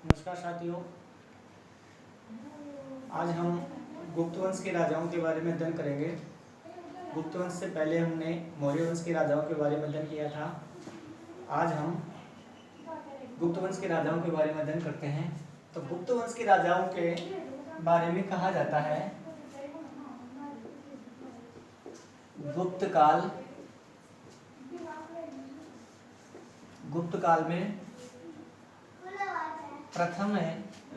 नमस्कार साथियों, आज हम गुप्त वंश के राजाओं के बारे में अध्ययन करेंगे। गुप्त वंश से पहले हमने मौर्य वंश के राजाओं के बारे में अध्ययन किया था। आज हम गुप्त वंश के राजाओं के बारे में अध्ययन करते हैं। तो गुप्त वंश के राजाओं के बारे में कहा जाता है गुप्त काल में प्रथम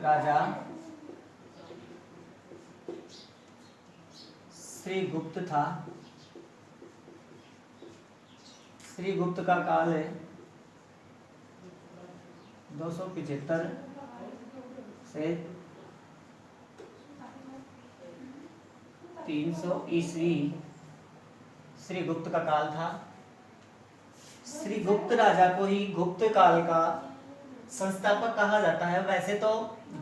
राजा श्रीगुप्त था। श्रीगुप्त का काल है 275 से 300 ईस्वी श्रीगुप्त का काल था। श्रीगुप्त राजा को ही गुप्त काल का संस्थापक कहा जाता है। वैसे तो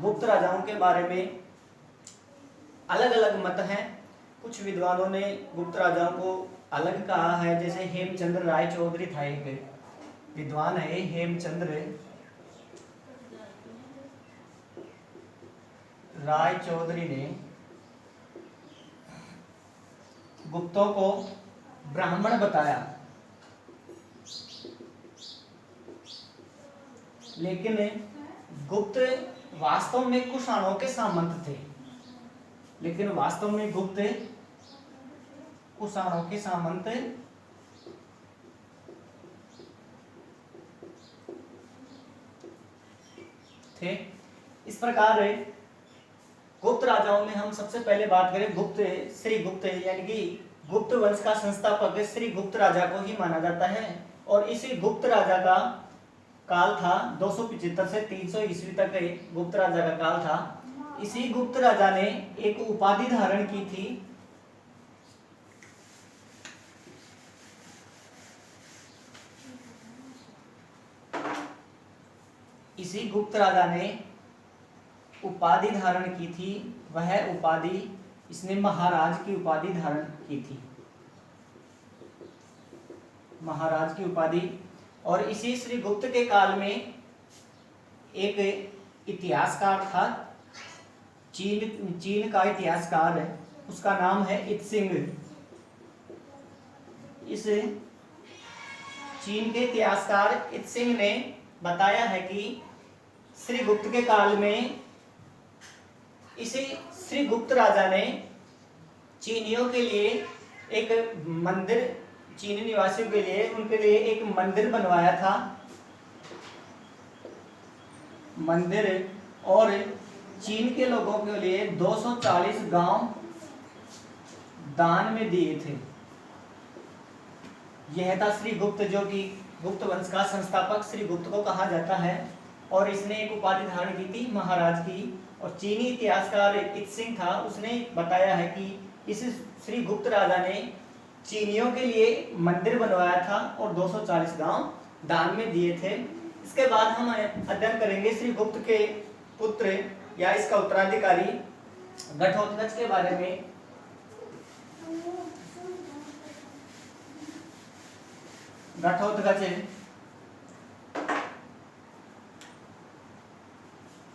गुप्त राजाओं के बारे में अलग अलग मत हैं। कुछ विद्वानों ने गुप्त राजाओं को अलग कहा है, जैसे हेमचंद्र राय चौधरी था, एक विद्वान है हेमचंद्र राय चौधरी ने गुप्तों को ब्राह्मण बताया, लेकिन गुप्त वास्तव में कुषाणों के सामंत थे। गुप्त कुषाणों के सामंत थे। इस प्रकार गुप्त राजाओं में हम सबसे पहले बात करें श्रीगुप्त, यानी कि गुप्त वंश का संस्थापक श्रीगुप्त राजा को ही माना जाता है। और इसी गुप्त राजा का काल था 275 से 300 ईस्वी तक गुप्त राजा का काल था। इसी गुप्त राजा ने एक उपाधि धारण की थी, वह उपाधि इसने महाराज की उपाधि धारण की थी, महाराज की उपाधि। और इसी श्रीगुप्त के काल में एक इतिहासकार था, चीन का इतिहासकार है, उसका नाम है इत्सिंग। इस चीन के इतिहासकार इत्सिंग ने बताया है कि श्रीगुप्त के काल में इसी श्रीगुप्त राजा ने चीनियों के लिए एक मंदिर, चीनी निवासियों के लिए, उनके लिए एक मंदिर बनवाया था, और चीन के लोगों के लिए 240 गांव दान में दिए थे। यह था श्रीगुप्त, जो कि गुप्त वंश का संस्थापक श्रीगुप्त को कहा जाता है। और इसने एक उपाधि धारण की थी महाराज की। और चीनी इतिहासकार इत्सिंग था, उसने बताया है कि इस श्रीगुप्त राजा ने चीनियों के लिए मंदिर बनवाया था और 240 गांव दान में दिए थे। इसके बाद हम अध्ययन करेंगे श्रीगुप्त के पुत्र या इसका उत्तराधिकारी घटोत्कच के बारे में। घटोत्कच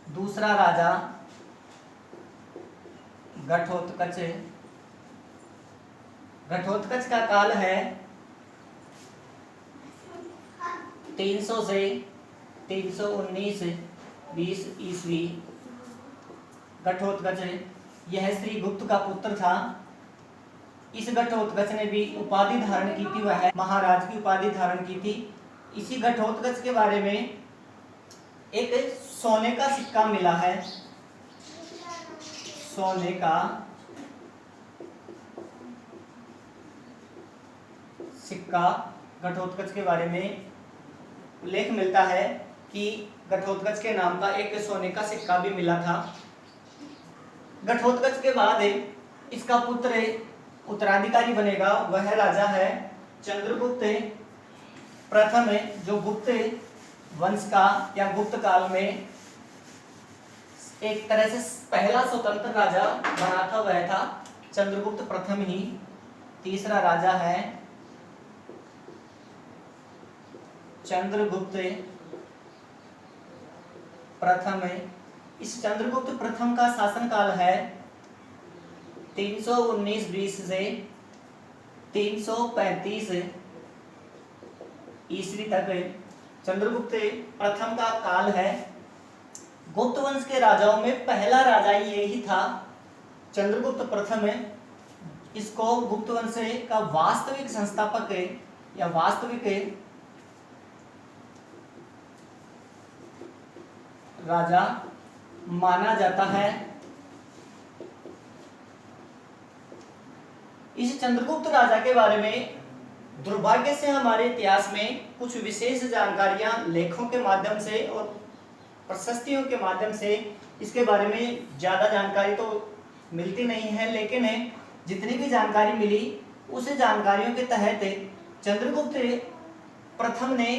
दूसरा राजा घटोत्कच का काल है 300 से 319 20 ईस्वी। घटोत्कच यह श्रीगुप्त का पुत्र था। इस घटोत्कच ने भी उपाधि धारण की थी, वह महाराज की उपाधि धारण की थी। इसी घटोत्कच के बारे में एक सोने का सिक्का मिला है, सोने का सिक्का। घटोत्कच के बारे में उल्लेख मिलता है कि घटोत्कच के नाम का एक सोने का सिक्का भी मिला था। घटोत्कच के बाद इसका पुत्र उत्तराधिकारी बनेगा, वह राजा है चंद्रगुप्त प्रथम, जो गुप्त वंश का या गुप्त काल में एक तरह से पहला स्वतंत्र राजा बना था, वह था चंद्रगुप्त प्रथम ही। तीसरा राजा है चंद्रगुप्त प्रथम है। इस चंद्रगुप्त प्रथम का शासनकाल है 319 से 335 ईस्वी तक चंद्रगुप्त प्रथम का काल है। गुप्त वंश के राजाओं में पहला राजा यही था, चंद्रगुप्त प्रथम है। इसको गुप्त वंश का वास्तविक संस्थापक या वास्तविक राजा माना जाता है। इस चंद्रगुप्त राजा के बारे में दुर्भाग्य से हमारे इतिहास में कुछ विशेष जानकारियां लेखों के माध्यम से और प्रशस्तियों के माध्यम से इसके बारे में ज्यादा जानकारी तो मिलती नहीं है, लेकिन जितनी भी जानकारी मिली उस जानकारियों के तहत चंद्रगुप्त प्रथम ने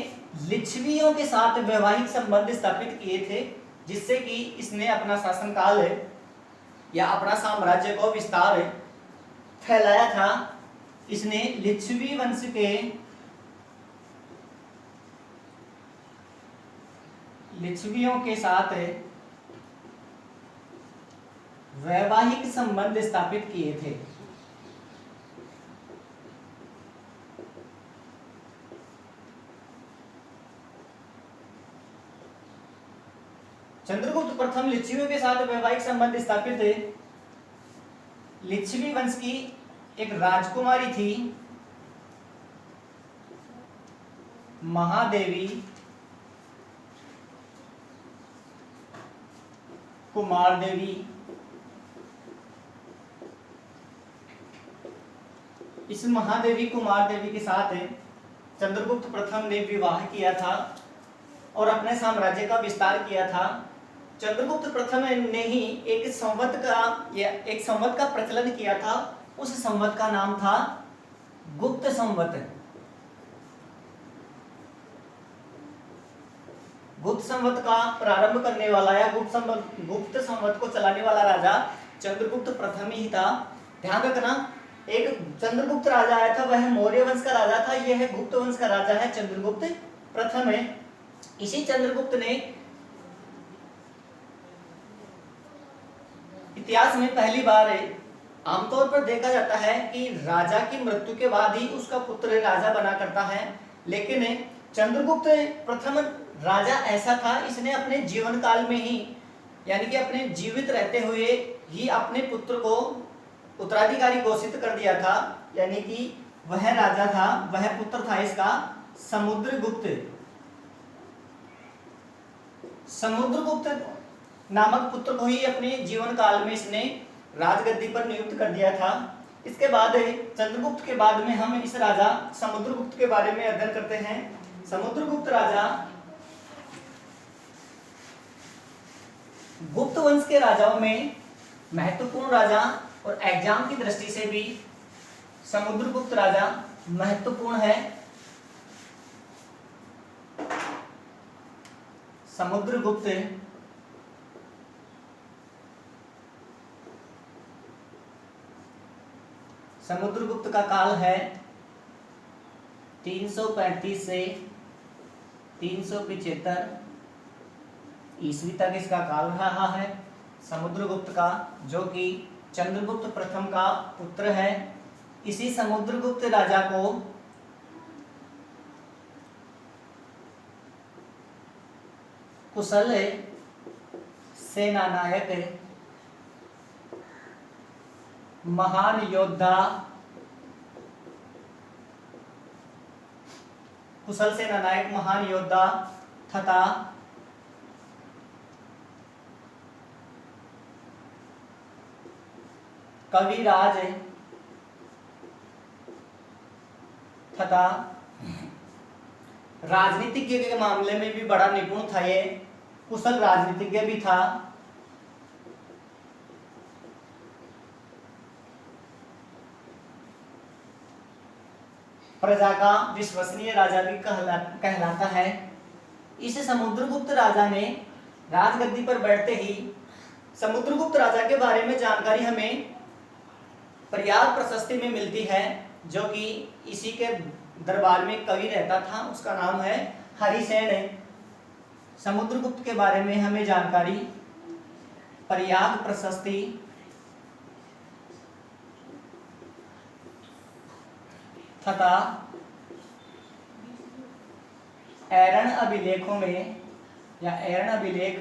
लिच्छवियों के साथ वैवाहिक संबंध स्थापित किए थे, जिससे कि इसने अपना शासनकाल या अपना साम्राज्य को विस्तार फैलाया था। इसने लिच्छवी वंश के लिच्छवियों के साथ वैवाहिक संबंध स्थापित किए थे। चंद्रगुप्त प्रथम लिच्छवियों के साथ वैवाहिक संबंध स्थापित थे। लिच्छवी वंश की एक राजकुमारी थी महादेवी कुमार देवी। इस महादेवी कुमार देवी के साथ चंद्रगुप्त प्रथम ने विवाह किया था और अपने साम्राज्य का विस्तार किया था। चंद्रगुप्त प्रथम ने ही एक संवत का प्रचलन किया था। उस संवत का नाम था गुप्त संवत। गुप्त संवत का प्रारंभ करने वाला या गुप्त संवत को चलाने वाला राजा चंद्रगुप्त प्रथम ही था। ध्यान रखना, एक चंद्रगुप्त राजा आया था, वह मौर्य वंश का राजा था। यह गुप्त वंश का राजा है, चंद्रगुप्त प्रथम है। इसी चंद्रगुप्त ने इतिहास में पहली बार आमतौर पर देखा जाता है कि राजा की मृत्यु के बाद ही उसका पुत्र राजा बना करता है, लेकिन चंद्रगुप्त प्रथम राजा ऐसा था, इसने अपने जीवन काल में ही यानी कि अपने जीवित रहते हुए ही अपने पुत्र को उत्तराधिकारी घोषित कर दिया था। यानी कि वह राजा था, वह पुत्र था इसका समुद्रगुप्त। समुद्रगुप्त नामक पुत्र को ही अपने जीवन काल में इसने राजगद्दी पर नियुक्त कर दिया था। इसके बाद चंद्रगुप्त के बाद में हम इस राजा समुद्रगुप्त के बारे में अध्ययन करते हैं। समुद्रगुप्त राजा गुप्त वंश के राजाओं में महत्वपूर्ण राजा और एग्जाम की दृष्टि से भी समुद्रगुप्त राजा महत्वपूर्ण है। समुद्रगुप्त समुद्रगुप्त का काल है 335 से 375 ईस्वी तक इसका काल रहा है समुद्रगुप्त का, जो कि चंद्रगुप्त प्रथम का पुत्र है। इसी समुद्रगुप्त राजा को कुशल सेनानायक, महान योद्धा, कुशल सेनानायक, महान योद्धा तथा कविराज तथा राजनीतिज्ञ के मामले में भी बड़ा निपुण था। ये कुशल राजनीतिज्ञ भी था। प्रजा का विश्वसनीय राजा भी कहलाता है। इस समुद्रगुप्त राजा ने राजगद्दी पर बैठते ही समुद्रगुप्त राजा के बारे में जानकारी हमें पर्याप्त प्रशस्ति में मिलती है, जो कि इसी के दरबार में कवि रहता था, उसका नाम है हरिसेन। समुद्रगुप्त के बारे में हमें जानकारी प्रयाग प्रशस्ति तथा ऐरण अभिलेखों में या ऐरण अभिलेख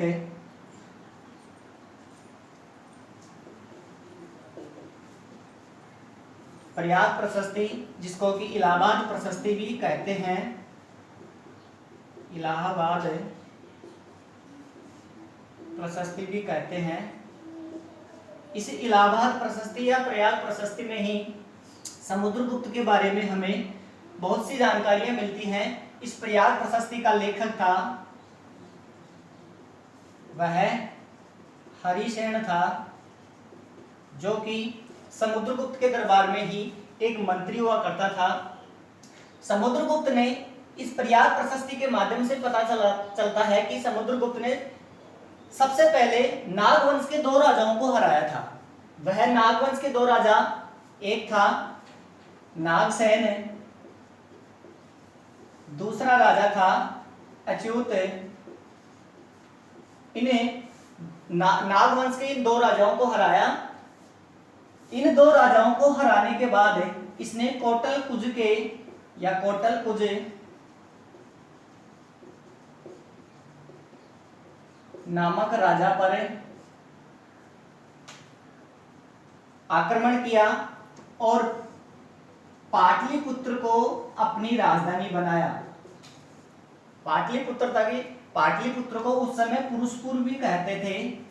प्रयाग प्रशस्ति, जिसको कि इलाहाबाद प्रशस्ति भी कहते हैं, इलाहाबाद प्रशस्ति भी कहते हैं। इस इलाहाबाद प्रशस्ति या प्रयाग प्रशस्ति में ही समुद्रगुप्त के बारे में हमें बहुत सी जानकारियां मिलती हैं। इस प्रयाग प्रशस्ति का लेखक था वह हरिसेन था, जो कि समुद्रगुप्त के दरबार में ही एक मंत्री हुआ करता था। समुद्रगुप्त ने इस प्रयाग प्रशस्ति के माध्यम से पता चलता है कि समुद्रगुप्त ने सबसे पहले नागवंश के 2 राजाओं को हराया था। वह नागवंश के 2 राजा, एक था नागसेन, दूसरा राजा था अच्युत। इन्हें नागवंश के इन 2 राजाओं को हराया। इन 2 राजाओं को हराने के बाद इसने कोटलकुज के या कोटलकुज नामक राजा पर आक्रमण किया और पाटलिपुत्र को अपनी राजधानी बनाया। पाटलिपुत्र को उस समय पुरुषपुर भी कहते थे।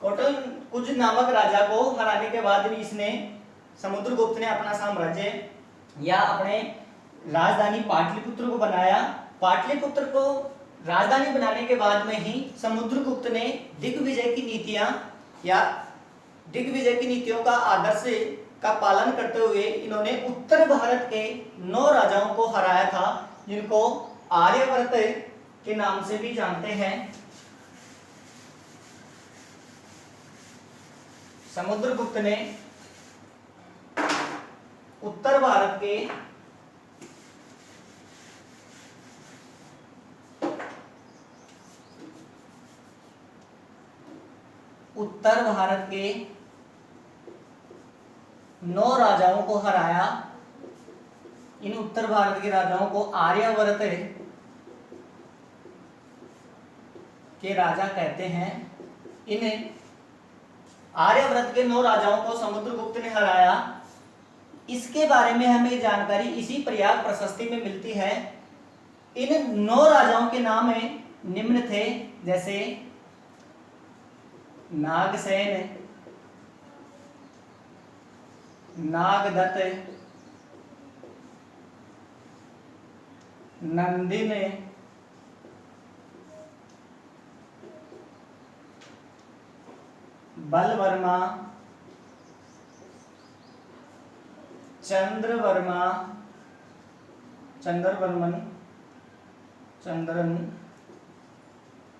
कोटलकुज नामक राजा को हराने के बाद भी इसने समुद्रगुप्त ने अपना साम्राज्य या अपने राजधानी पाटलिपुत्र को बनाया। पाटलिपुत्र को राजधानी बनाने के बाद में ही समुद्रगुप्त ने दिग्विजय की नीतियों का आदर्श का पालन करते हुए इन्होंने उत्तर भारत के 9 राजाओं को हराया था, जिनको आर्यवर्त के नाम से भी जानते हैं। समुद्रगुप्त ने उत्तर भारत के उत्तर भारत के 9 राजाओं को हराया। इन उत्तर भारत के राजाओं को आर्यवर्त के राजा कहते हैं। इन आर्यवर्त के 9 राजाओं को समुद्रगुप्त ने हराया। इसके बारे में हमें जानकारी इसी प्रयाग प्रशस्ति में मिलती है। इन 9 राजाओं के नाम निम्न थे, जैसे नागसेन, नागदत्त, नंदिन, बलवर्मा, चंद्रन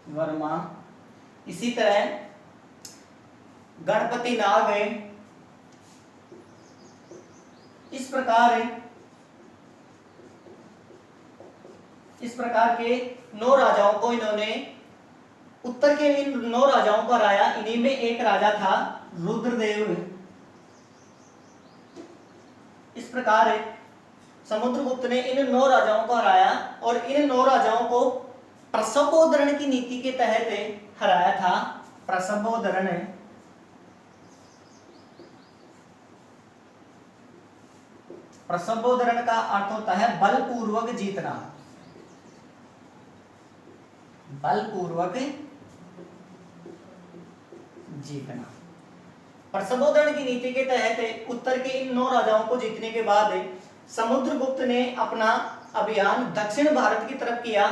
वर्मा। इसी तरह गणपति नाग है। इस प्रकार के 9 राजाओं को इन्होंने उत्तर के इन 9 राजाओं को हराया। इन्हीं में एक राजा था रुद्रदेव। इस प्रकार समुद्रगुप्त ने इन 9 राजाओं को हराया और इन 9 राजाओं को प्रसवोद्धरण की नीति के तहत हराया था। प्रसवोद्धरण का अर्थ होता है बलपूर्वक जीतना। प्रसवोद्धरण की नीति के तहत उत्तर के इन 9 राजाओं को जीतने के बाद समुद्रगुप्त ने अपना अभियान दक्षिण भारत की तरफ किया।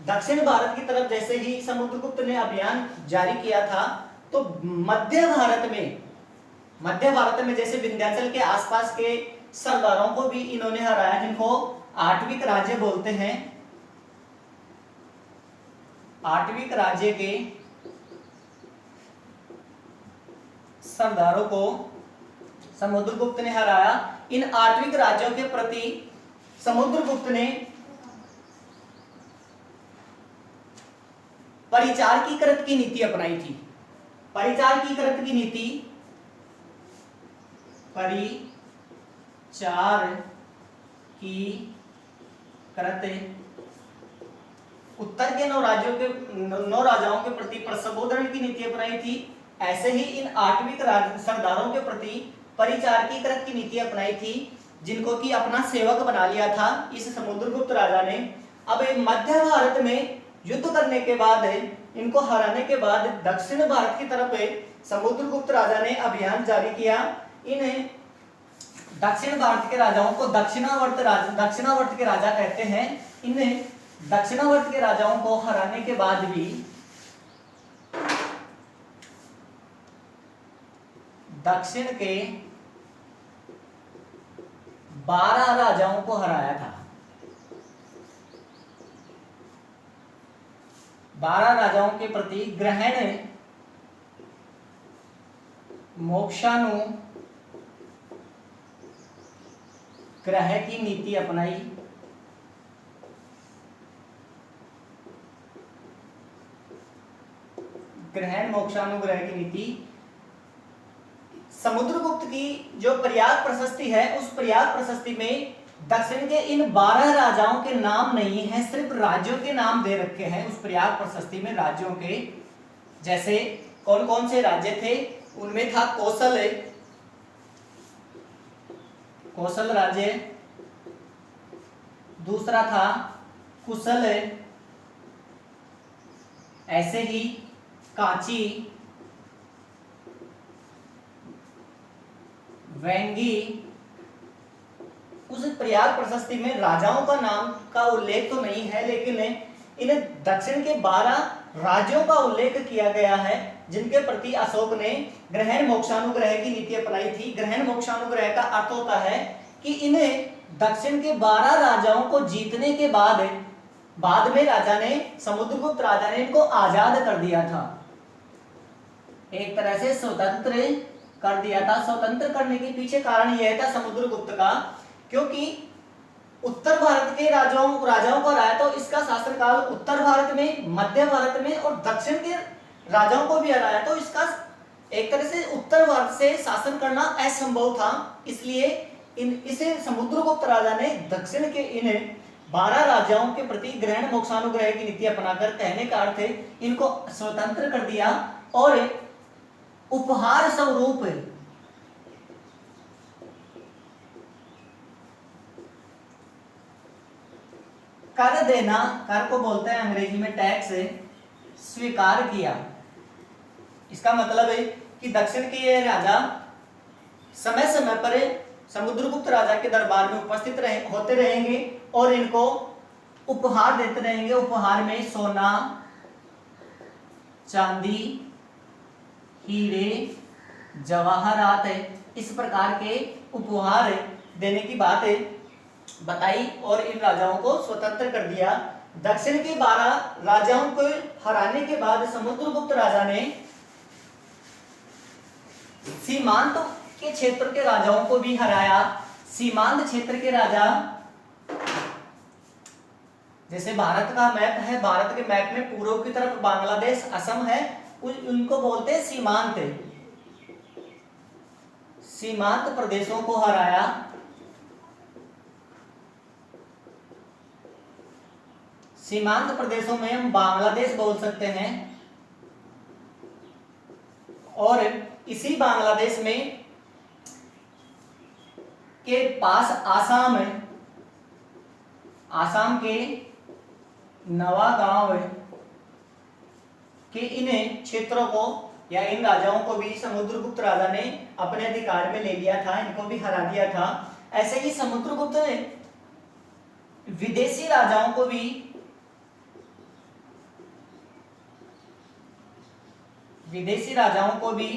दक्षिण भारत की तरफ जैसे ही समुद्रगुप्त ने अभियान जारी किया था, तो मध्य भारत में जैसे विंध्याचल के आसपास के सरदारों को भी इन्होंने हराया, जिनको आठविक राज्य बोलते हैं। आठविक राज्य के सरदारों को समुद्रगुप्त ने हराया। इन आठविक राज्यों के प्रति समुद्रगुप्त ने परिचार की कृत की नीति अपनाई थी। परिचार की कृत की नीति, परिचार की कृत उत्तर के 9 राज्यों के 9 राजाओं के प्रति प्रसबोधन की नीति अपनाई थी। ऐसे ही इन 8वीं सरदारों के प्रति परिचार की कृत की नीति अपनाई थी, जिनको कि अपना सेवक बना लिया था इस समुद्रगुप्त राजा ने। अब मध्य भारत में युद्ध करने के बाद, इनको हराने के बाद दक्षिण भारत की तरफ समुद्रगुप्त राजा ने अभियान जारी किया। इन दक्षिण भारत के राजाओं को दक्षिणावर्त के राजा कहते हैं। इन दक्षिणावर्त के राजाओं को हराने के बाद भी दक्षिण के 12 राजाओं को हराया था। 12 राजाओं के प्रति ग्रहण मोक्षानुग्रह की नीति अपनाई। ग्रहण मोक्षानुग्रह की नीति। समुद्रगुप्त की जो प्रयाग प्रशस्ति है, उस प्रयाग प्रशस्ति में दक्षिण के इन 12 राजाओं के नाम नहीं है, सिर्फ राज्यों के नाम दे रखे हैं। उस प्रयाग प्रशस्ति में राज्यों के, जैसे कौन कौन से राज्य थे, उनमें था कौशल राज्य, दूसरा था कुशल, ऐसे ही कांची, वेंगी। उस प्रयाग प्रशस्ति में राजाओं का नाम का उल्लेख तो नहीं है, लेकिन इन दक्षिण के 12 राज्यों का उल्लेख किया गया है, जिनके प्रति अशोक ने ग्रहण मोक्षानुग्रह की नीति अपनाई थी। ग्रहण मोक्षानुग्रह का अर्थ होता है कि इन्हें दक्षिण के 12 राजाओं को जीतने के बाद में राजा ने, समुद्रगुप्त राजा ने इनको आजाद कर दिया था, एक तरह से स्वतंत्र कर दिया था। स्वतंत्र करने के पीछे कारण यह था समुद्रगुप्त का, क्योंकि उत्तर भारत के राजाओं को हराया तो इसका शासनकाल उत्तर भारत में, मध्य भारत में और दक्षिण के राजाओं को भी हराया, तो इसका एक तरह से उत्तर भारत से शासन करना असंभव था। इसलिए इसे समुद्रगुप्त राजा ने दक्षिण के इन 12 राजाओं के प्रति ग्रहण मोक्षानुग्रह की नीति अपनाकर, कहने का अर्थ है इनको स्वतंत्र कर दिया और उपहार स्वरूप कर देना, कर को बोलते हैं अंग्रेजी में टैक्स, स्वीकार किया। इसका मतलब है कि दक्षिण के ये राजा समय समय पर समुद्रगुप्त राजा के दरबार में उपस्थित होते रहेंगे और इनको उपहार देते रहेंगे। उपहार में सोना, चांदी, हीरे, जवाहरात, इस प्रकार के उपहार देने की बात बताई और इन राजाओं को स्वतंत्र कर दिया। दक्षिण के 12 राजाओं को हराने के बाद समुद्रगुप्त राजा ने सीमांत के क्षेत्र के राजाओं को भी हराया। सीमांत क्षेत्र के राजा, जैसे भारत का मैप है, भारत के मैप में पूर्व की तरफ बांग्लादेश, असम है, उनको बोलते हैं सीमांत। सीमांत प्रदेशों को हराया। सीमांत प्रदेशों में हम बांग्लादेश बोल सकते हैं, और इसी बांग्लादेश में के पास आसाम है। आसाम के नवागांव के इन क्षेत्रों को या इन राजाओं को भी समुद्रगुप्त राजा ने अपने अधिकार में ले लिया था, इनको भी हरा दिया था। ऐसे ही समुद्रगुप्त ने विदेशी राजाओं को भी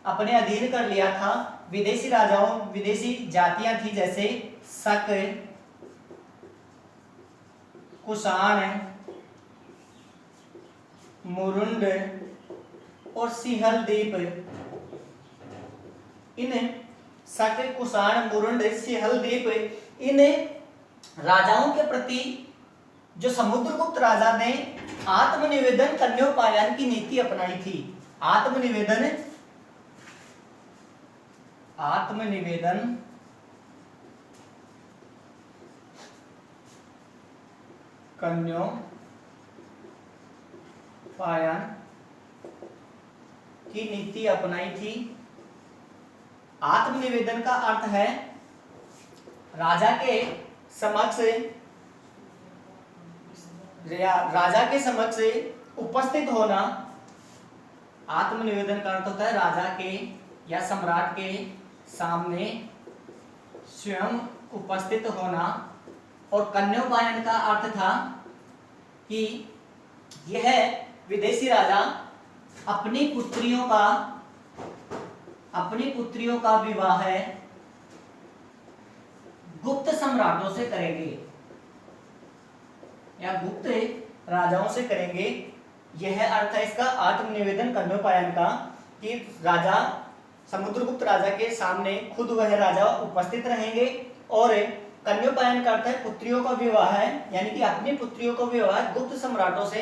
अपने अधीन कर लिया था। विदेशी जातियां थी, जैसे शक, कुषाण, मुरुंड और सिंहलदीप। इन शक, कुषाण, मुरुंड, सिंहलदीप इन राजाओं के प्रति जो समुद्रगुप्त राजा ने आत्मनिवेदन कन्योपायन की नीति अपनाई थी। आत्मनिवेदन कन्योपायन की नीति अपनाई थी। आत्मनिवेदन का अर्थ है राजा के समक्ष उपस्थित होना। आत्मनिवेदन का अर्थ होता है राजा के या सम्राट के सामने स्वयं उपस्थित होना। और कन्योपायन का अर्थ था कि यह विदेशी राजा अपनी पुत्रियों का विवाह गुप्त सम्राटों से करेंगे या गुप्त राजाओं से करेंगे। यह अर्थ है इसका आत्मनिवेदन कन्योपायन का, कि राजा समुद्रगुप्त राजा के सामने खुद वह राजा उपस्थित रहेंगे। और कन्योपायन का अर्थ है पुत्रियों का विवाह है, यानी कि अपनी पुत्रियों का विवाह गुप्त सम्राटों से,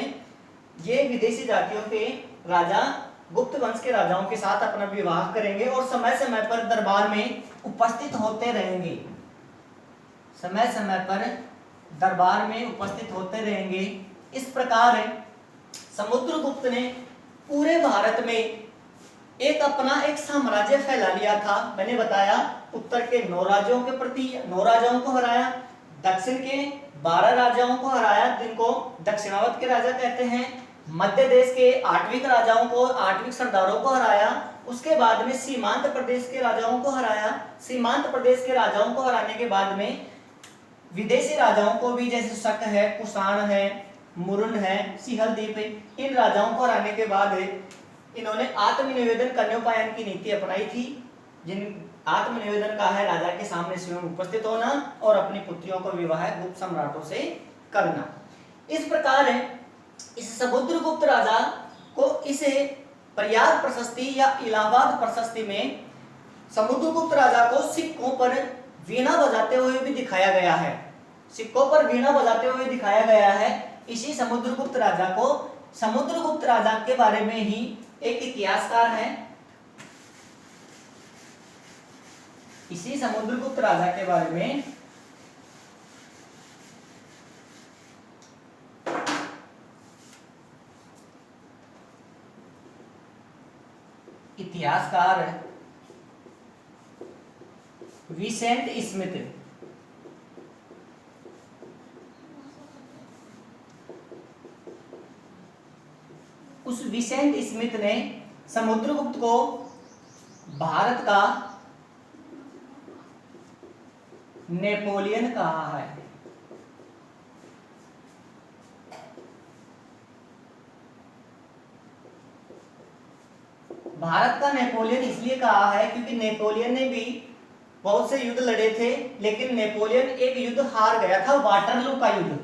ये विदेशी जातियों के राजा गुप्त वंश के राजाओं के साथ अपना विवाह करेंगे और समय समय पर दरबार में उपस्थित होते रहेंगे। समय समय पर दरबार में उपस्थित होते रहेंगे। इस प्रकार समुद्रगुप्त ने पूरे भारत में अपना एक साम्राज्य फैला लिया था। मैंने बताया उत्तर के 9 राज्यों के प्रति 9 राजाओं को हराया, दक्षिण के 12 राजाओं को हराया जिनको दक्षिणावर्त के राजा कहते हैं, मध्य देश के 8वीं राजाओं को 8वीं सरदारों को हराया। उसके बाद में सीमांत प्रदेश के राजाओं को हराया। सीमांत प्रदेश के राजाओं को हराने के बाद में विदेशी राजाओं को भी, जैसे शक है, कुषाण है, मुरुन है, सिहलदीप, इन राजाओं को हराने के बाद इन्होंने आत्मनिवेदन कन्योपायन की नीति अपनाई थी। जिन आत्मनिवेदन का है राजा के सामने स्वयं उपस्थित होना और अपनी पुत्रियों को विवाह गुप्त सम्राटों से करना। इस प्रकार इस समुद्रगुप्त राजा को इसे प्रयाग प्रशस्ति या इलाहाबाद प्रशस्ति में समुद्रगुप्त राजा को सिक्कों पर वीणा बजाते हुए भी दिखाया गया है। सिक्कों पर वीणा बजाते हुए दिखाया गया है। इसी समुद्रगुप्त राजा को, समुद्रगुप्त राजा के बारे में ही एक इतिहासकार है, इसी समुद्रगुप्त राजा के बारे में इतिहासकार विसेंट स्मिथ उस विसेंट स्मिथ ने समुद्रगुप्त को भारत का नेपोलियन कहा है। भारत का नेपोलियन इसलिए कहा है क्योंकि नेपोलियन ने भी बहुत से युद्ध लड़े थे, लेकिन नेपोलियन एक युद्ध हार गया था, वाटरलू का युद्ध।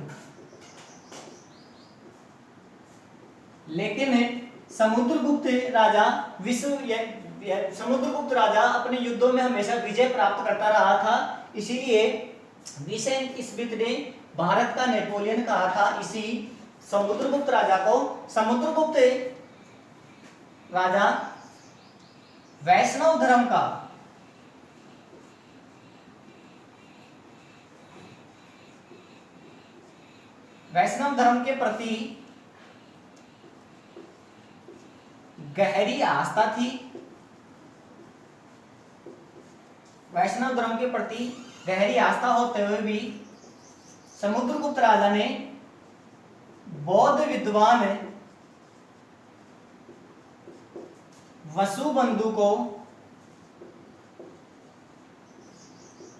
लेकिन समुद्रगुप्त राजा अपने युद्धों में हमेशा विजय प्राप्त करता रहा था। इसीलिए विसेंट स्मिथ ने भारत का नेपोलियन कहा था इसी समुद्रगुप्त राजा को। समुद्रगुप्त राजा वैष्णव धर्म के प्रति गहरी आस्था थी। वैष्णव धर्म के प्रति गहरी आस्था होते हुए भी समुद्रगुप्त राजा ने बौद्ध विद्वान वसुबंधु को,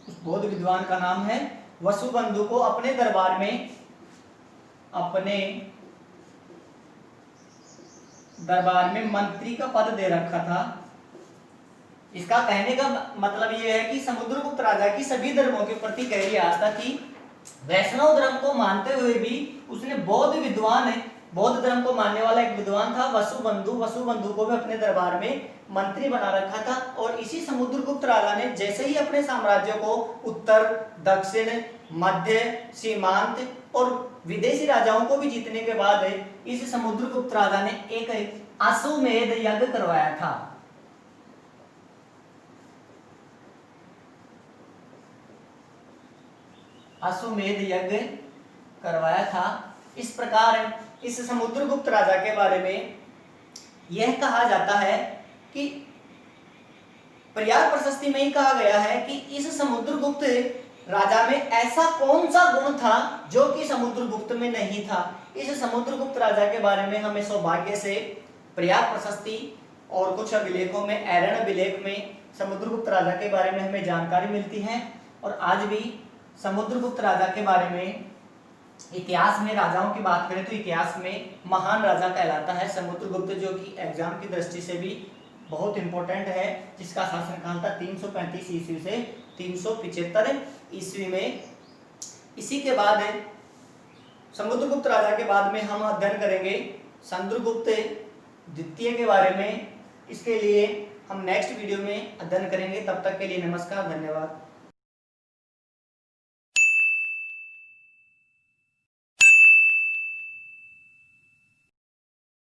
उस बौद्ध विद्वान का नाम है वसुबंधु को, अपने दरबार में मंत्री का पद दे रखा था। इसका कहने का मतलब यह है कि समुद्रगुप्त राजा की सभी धर्मों के प्रति गहरी आस्था थी। वैष्णव धर्म को मानते हुए भी उसने बौद्ध विद्वान बौद्ध धर्म को मानने वाला एक विद्वान था वसुबंधु। वसुबंधु को भी अपने दरबार में मंत्री बना रखा था। और इसी समुद्रगुप्त राजा ने जैसे ही अपने साम्राज्य को उत्तर, दक्षिण, मध्य, सीमांत और विदेशी राजाओं को भी जीतने के बाद इस समुद्रगुप्त राजा ने एक अश्वमेध यज्ञ करवाया था। अश्वमेध यज्ञ करवाया था। इस प्रकार इस समुद्रगुप्त राजा के बारे में यह कहा जाता है कि प्रयाग प्रशस्ति में ही कहा गया है कि इस समुद्रगुप्त राजा में ऐसा कौन सा गुण था जो कि समुद्रगुप्त में नहीं था। इस समुद्रगुप्त राजा के बारे में हमें सौभाग्य से प्रयाग प्रशस्ति और कुछ अभिलेखों में, ऐरण अभिलेख में समुद्रगुप्त राजा के बारे में हमें जानकारी मिलती है। और आज भी समुद्रगुप्त राजा के बारे में इतिहास में राजाओं की बात करें तो इतिहास में महान राजा कहलाता है समुद्रगुप्त, जो कि एग्जाम की दृष्टि से भी बहुत इंपॉर्टेंट है, जिसका शासनकाल था 335 ईस्वी से 375 ईस्वी में। इसी के बाद समुद्रगुप्त राजा के बाद में हम अध्ययन करेंगे चंद्रगुप्त द्वितीय के बारे में। इसके लिए हम नेक्स्ट वीडियो में अध्ययन करेंगे। तब तक के लिए नमस्कार, धन्यवाद।